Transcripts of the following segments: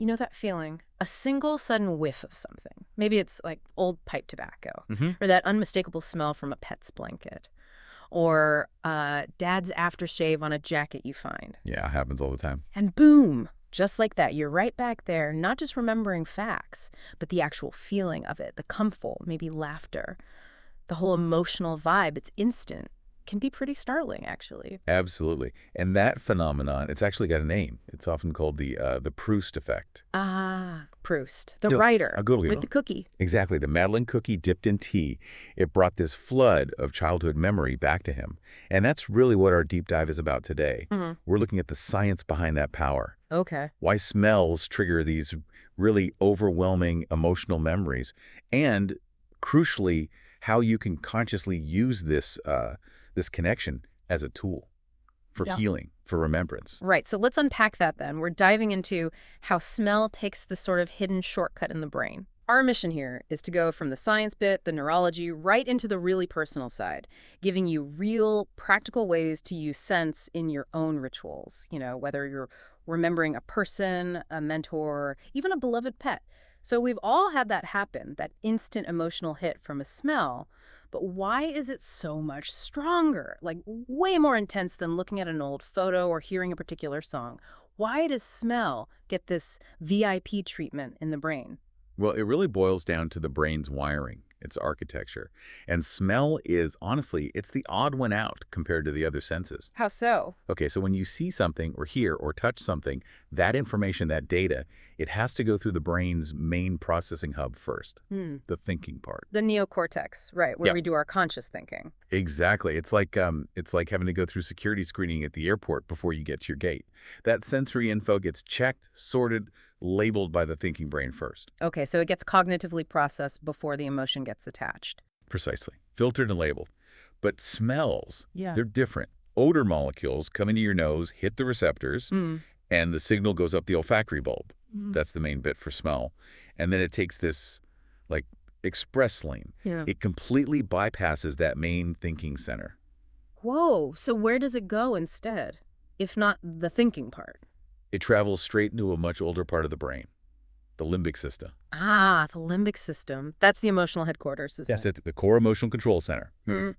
You know that feeling? A single sudden whiff of something. Maybe it's like old pipe tobacco, Hmm. or that unmistakable smell from a pet's blanket, or dad's aftershave on a jacket you find. Yeah, happens all the time. And boom, just like that, you're right back there, not just remembering facts, but the actual feeling of it, the comfort, maybe laughter, the whole emotional vibe. It's instant. Can be pretty startling, actually. Absolutely. And that phenomenon, it's actually got a name. It's often called the Proust effect. Ah, Proust, the So, writer a good with the cookie. Exactly. The Madeleine cookie dipped in tea. It brought this flood of childhood memory back to him. And that's really what our deep dive is about today. Hmm. We're looking at the science behind that power. Okay. Why smells trigger these really overwhelming emotional memories, and crucially, how you can consciously use this connection as a tool for Yeah. healing, for remembrance. Right. So let's unpack that then. We're diving into how smell takes this sort of hidden shortcut in the brain. Our mission here is to go from the science bit, the neurology, right into the really personal side, giving you real, practical ways to use scents in your own rituals. Whether you're remembering a person, a mentor, even a beloved pet. So we've all had that happen, that instant emotional hit from a smell. But why is it so much stronger? Like, way more intense than looking at an old photo or hearing a particular song. Why does smell get this VIP treatment in the brain? Well, it really boils down to the brain's wiring, its architecture. And smell is, honestly, it's the odd one out compared to the other senses. How so? Okay, so when you see something or hear or touch something, that information, that data, it has to go through the brain's main processing hub first, Hmm. the thinking part. The neocortex, right, where Yeah, we do our conscious thinking. exactly. It's like having to go through security screening at the airport before you get to your gate. That sensory info gets checked, sorted, labeled by the thinking brain first. Okay, so it gets cognitively processed before the emotion gets attached. Precisely. Filtered and labeled. But smells, Yeah. they're different. Odor molecules come into your nose, hit the receptors, Mm. and the signal goes up the olfactory bulb. Mm. That's the main bit for smell. And then it takes this, like, express lane. Yeah. It completely bypasses that main thinking center. Whoa, so where does it go instead, if not the thinking part? It travels straight into a much older part of the brain, the limbic system. Ah, the limbic system. That's the emotional headquarters, isn't That's it? it, the core emotional control center. Hmm.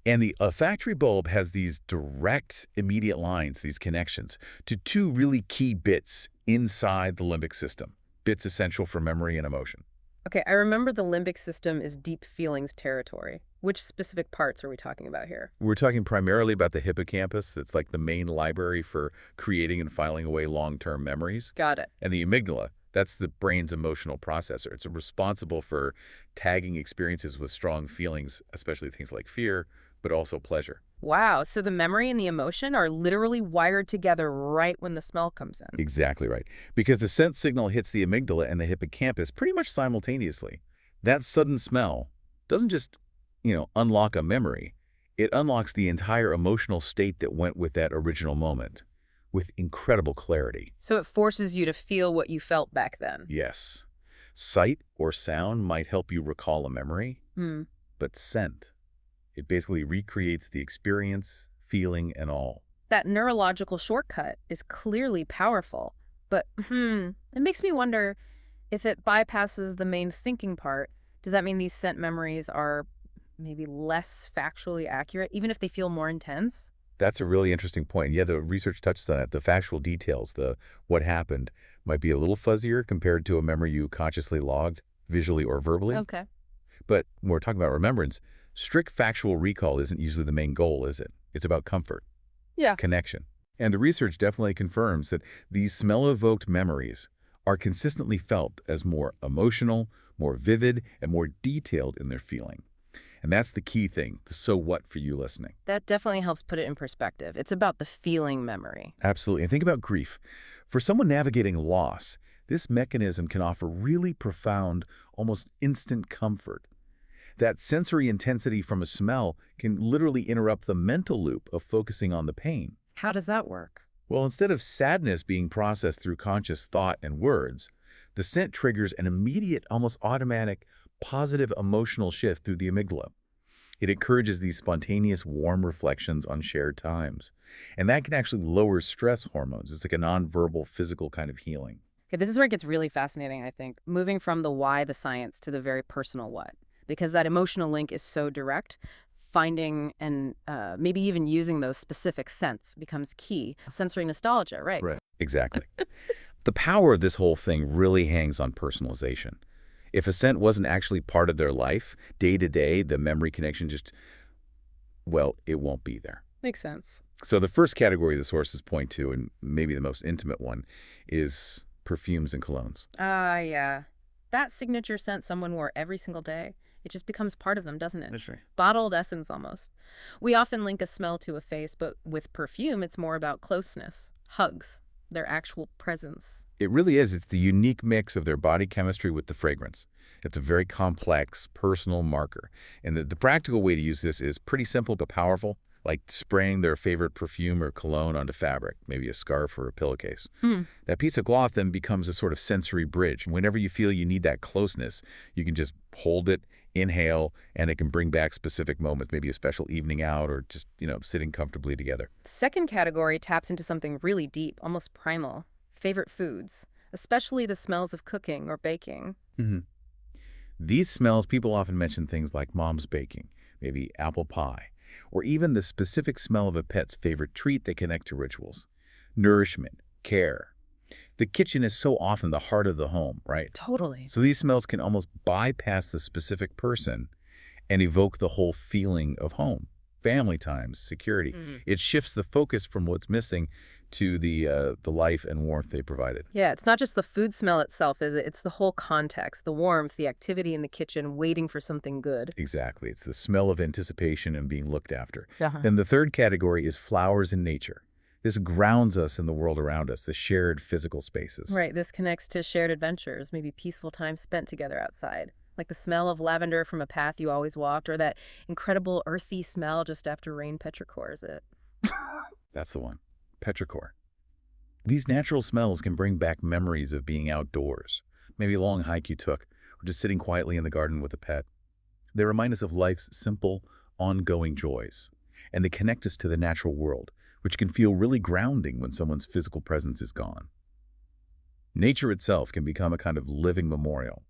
And the olfactory bulb has these direct, immediate lines, these connections, to two really key bits inside the limbic system, bits essential for memory and emotion. Okay, I remember the limbic system is deep feelings territory. Which specific parts are we talking about here? We're talking primarily about the hippocampus, that's like the main library for creating and filing away long-term memories. Got it. And the amygdala, that's the brain's emotional processor. It's responsible for tagging experiences with strong feelings, especially things like fear, but also pleasure. Wow, so the memory and the emotion are literally wired together right when the smell comes in. Exactly right. Because the scent signal hits the amygdala and the hippocampus pretty much simultaneously. That sudden smell doesn't just, unlock a memory. It unlocks the entire emotional state that went with that original moment with incredible clarity. So it forces you to feel what you felt back then. Yes, sight or sound might help you recall a memory, Hmm. but scent, it basically recreates the experience, feeling, and all. That neurological shortcut is clearly powerful. But, it makes me wonder, if it bypasses the main thinking part, does that mean these scent memories are maybe less factually accurate, even if they feel more intense? That's a really interesting point. Yeah, the research touches on it. The factual details, the what happened, might be a little fuzzier compared to a memory you consciously logged, visually or verbally. Okay. But when we're talking about remembrance, strict factual recall isn't usually the main goal, is it? It's about comfort, Yeah. connection. And the research definitely confirms that these smell-evoked memories are consistently felt as more emotional, more vivid, and more detailed in their feeling. And that's the key thing, the so what for you listening. That definitely helps put it in perspective. It's about the feeling memory. Absolutely. And think about grief. For someone navigating loss, this mechanism can offer really profound, almost instant comfort. That sensory intensity from a smell can literally interrupt the mental loop of focusing on the pain. How does that work? Well, instead of sadness being processed through conscious thought and words, the scent triggers an immediate, almost automatic, positive emotional shift through the amygdala. It encourages these spontaneous, warm reflections on shared times. And that can actually lower stress hormones. It's like a nonverbal, physical kind of healing. Okay, this is where it gets really fascinating, I think, moving from the why, the science, to the very personal what. Because that emotional link is so direct, finding and maybe even using those specific scents becomes key. Sensory nostalgia, right? Right. Exactly. The power of this whole thing really hangs on personalization. If a scent wasn't actually part of their life, day to day, the memory connection just, well, it won't be there. Makes sense. So the first category the sources point to, and maybe the most intimate one, is perfumes and colognes. Ah, yeah. That signature scent someone wore every single day. It just becomes part of them, doesn't it? That's right. Bottled essence almost. We often link a smell to a face, but with perfume, it's more about closeness, hugs, their actual presence. It really is. It's the unique mix of their body chemistry with the fragrance. It's a very complex, personal marker. And the practical way to use this is pretty simple but powerful, like spraying their favorite perfume or cologne onto fabric, maybe a scarf or a pillowcase. Hmm. That piece of cloth then becomes a sort of sensory bridge. Whenever you feel you need that closeness, you can just hold it, inhale, and it can bring back specific moments, maybe a special evening out or just, sitting comfortably together. The second category taps into something really deep, almost primal. Favorite foods, especially the smells of cooking or baking. hmm These smells, people often mention things like mom's baking, maybe apple pie, or even the specific smell of a pet's favorite treat they connect to rituals. Nourishment, care. The kitchen is so often the heart of the home, right? Totally. So these smells can almost bypass the specific person and evoke the whole feeling of home, family times, security. Mhm. It shifts the focus from what's missing to the life and warmth they provided. Yeah, it's not just the food smell itself, is it? It's the whole context, the warmth, the activity in the kitchen, waiting for something good. Exactly. It's the smell of anticipation and being looked after. Uh-huh. Then the third category is flowers in nature. This grounds us in the world around us, the shared physical spaces. Right, this connects to shared adventures, maybe peaceful time spent together outside. Like the smell of lavender from a path you always walked, or that incredible earthy smell just after rain petrichors it. That's the one. Petrichor. These natural smells can bring back memories of being outdoors, maybe a long hike you took, or just sitting quietly in the garden with a pet. They remind us of life's simple, ongoing joys, and they connect us to the natural world, which can feel really grounding when someone's physical presence is gone. Nature itself can become a kind of living memorial.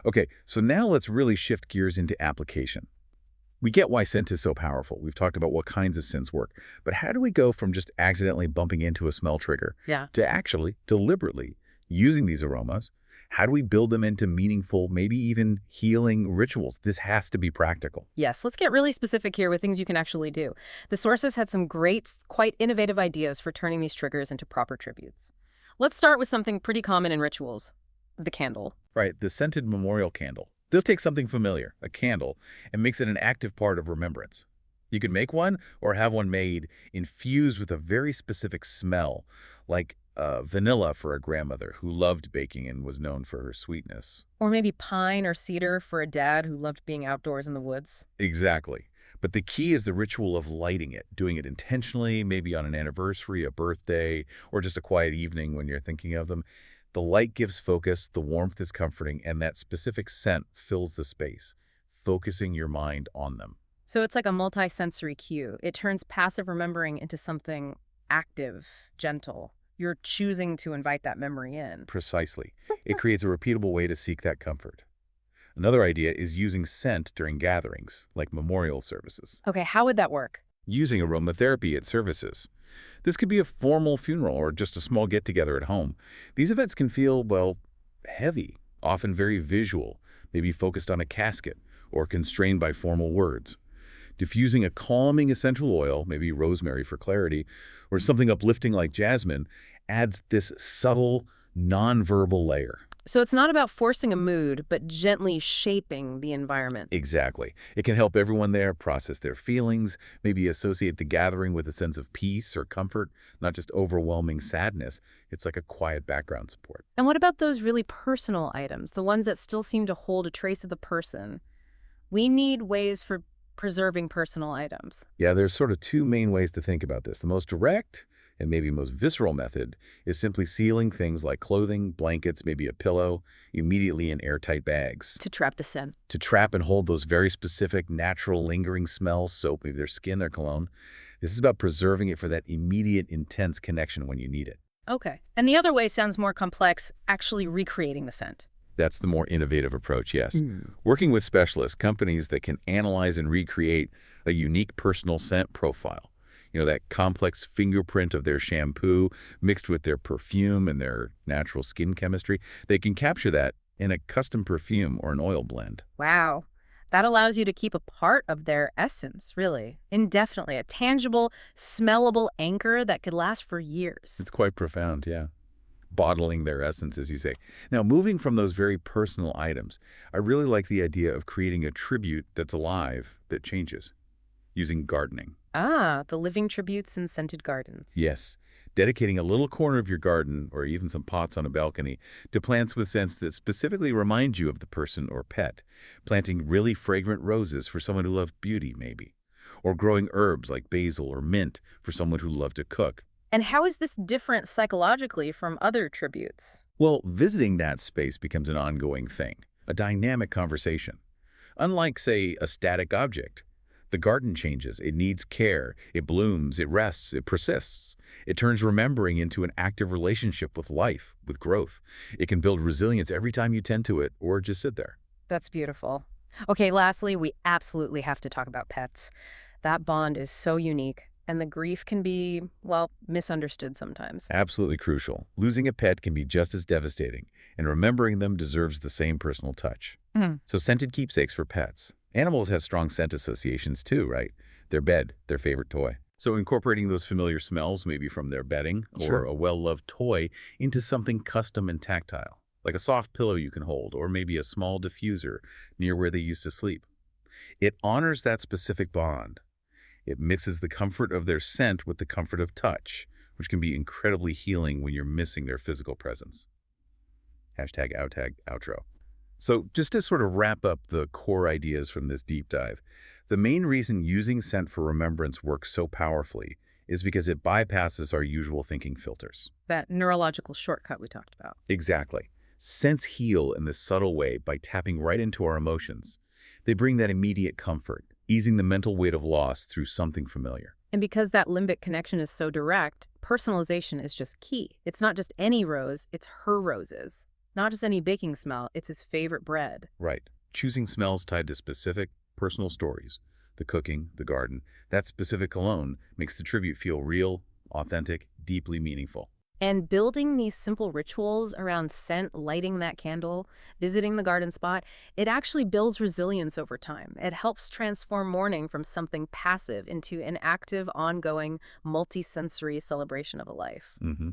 Okay, so now let's really shift gears into application. We get why scent is so powerful. We've talked about what kinds of scents work. But how do we go from just accidentally bumping into a smell trigger Yeah. to actually, deliberately, using these aromas? How do we build them into meaningful, maybe even healing rituals? This has to be practical. Yes, let's get really specific here with things you can actually do. The sources had some great, quite innovative ideas for turning these triggers into proper tributes. Let's start with something pretty common in rituals, the candle. Right, the scented memorial candle. This takes something familiar, a candle, and makes it an active part of remembrance. You can make one or have one made infused with a very specific smell, like vanilla for a grandmother who loved baking and was known for her sweetness. Or maybe pine or cedar for a dad who loved being outdoors in the woods. Exactly. But the key is the ritual of lighting it, doing it intentionally, maybe on an anniversary, a birthday, or just a quiet evening when you're thinking of them. The light gives focus, the warmth is comforting, and that specific scent fills the space, focusing your mind on them. So it's like a multi-sensory cue. It turns passive remembering into something active, gentle. You're choosing to invite that memory in. Precisely. It creates a repeatable way to seek that comfort. Another idea is using scent during gatherings, like memorial services. Okay, how would that work? Using aromatherapy at services. This could be a formal funeral or just a small get-together at home. These events can feel, well, heavy, often very visual, maybe focused on a casket or constrained by formal words. Diffusing a calming essential oil, maybe rosemary for clarity, or something uplifting like jasmine, adds this subtle, nonverbal layer. So it's not about forcing a mood, but gently shaping the environment. Exactly. It can help everyone there process their feelings, maybe associate the gathering with a sense of peace or comfort, not just overwhelming sadness. It's like a quiet background support. And what about those really personal items, the ones that still seem to hold a trace of the person? We need ways for preserving personal items. Yeah, there's sort of two main ways to think about this. The most direct and maybe most visceral method is simply sealing things like clothing, blankets, maybe a pillow, immediately in airtight bags. To trap the scent. To trap and hold those very specific, natural, lingering smells, soap, maybe their skin, their cologne. This is about preserving it for that immediate, intense connection when you need it. Okay. And the other way sounds more complex, actually recreating the scent. That's the more innovative approach, yes. Mm. Working with specialists, companies that can analyze and recreate a unique personal scent profile. That complex fingerprint of their shampoo mixed with their perfume and their natural skin chemistry. They can capture that in a custom perfume or an oil blend. Wow. That allows you to keep a part of their essence, really, indefinitely, a tangible, smellable anchor that could last for years. It's quite profound, yeah. Bottling their essence, as you say. Now, moving from those very personal items, I really like the idea of creating a tribute that's alive, that changes, using gardening. Ah, the living tributes in scented gardens. Yes, dedicating a little corner of your garden, or even some pots on a balcony, to plants with scents that specifically remind you of the person or pet. Planting really fragrant roses for someone who loves beauty, maybe. Or growing herbs like basil or mint for someone who loves to cook. And how is this different psychologically from other tributes? Well, visiting that space becomes an ongoing thing, a dynamic conversation. Unlike, say, a static object, the garden changes. It needs care. It blooms. It rests. It persists. It turns remembering into an active relationship with life, with growth. It can build resilience every time you tend to it or just sit there. That's beautiful. Okay, lastly, we absolutely have to talk about pets. That bond is so unique, and the grief can be, well, misunderstood sometimes. Absolutely crucial. Losing a pet can be just as devastating, and remembering them deserves the same personal touch. Mhm. So scented keepsakes for pets. Animals have strong scent associations too, right? Their bed, their favorite toy. So incorporating those familiar smells, maybe from their bedding or Sure. a well-loved toy, into something custom and tactile, like a soft pillow you can hold, or maybe a small diffuser near where they used to sleep. It honors that specific bond. It mixes the comfort of their scent with the comfort of touch, which can be incredibly healing when you're missing their physical presence. Hashtag outtag outro. So just to sort of wrap up the core ideas from this deep dive, the main reason using scent for remembrance works so powerfully is because it bypasses our usual thinking filters. That neurological shortcut we talked about. Exactly. Scents heal in this subtle way by tapping right into our emotions. They bring that immediate comfort, easing the mental weight of loss through something familiar. And because that limbic connection is so direct, personalization is just key. It's not just any rose, it's her roses. Not just any baking smell, it's his favorite bread. Right. Choosing smells tied to specific, personal stories. The cooking, the garden, that specific alone makes the tribute feel real, authentic, deeply meaningful. And building these simple rituals around scent, lighting that candle, visiting the garden spot, it actually builds resilience over time. It helps transform mourning from something passive into an active, ongoing, multisensory celebration of a life. hmm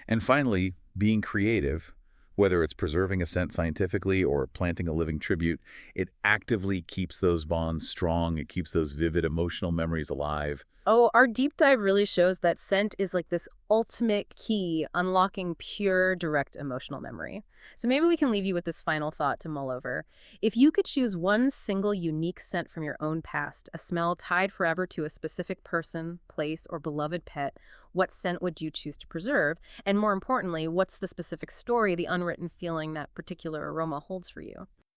And finally, being creative, whether it's preserving a scent scientifically or planting a living tribute, it actively keeps those bonds strong. It keeps those vivid emotional memories alive. Oh, our deep dive really shows that scent is like this ultimate key unlocking pure, direct emotional memory. So maybe we can leave you with this final thought to mull over. If you could choose one single unique scent from your own past, a smell tied forever to a specific person, place, or beloved pet, what scent would you choose to preserve? And more importantly, what's the specific story, the unwritten feeling that particular aroma holds for you?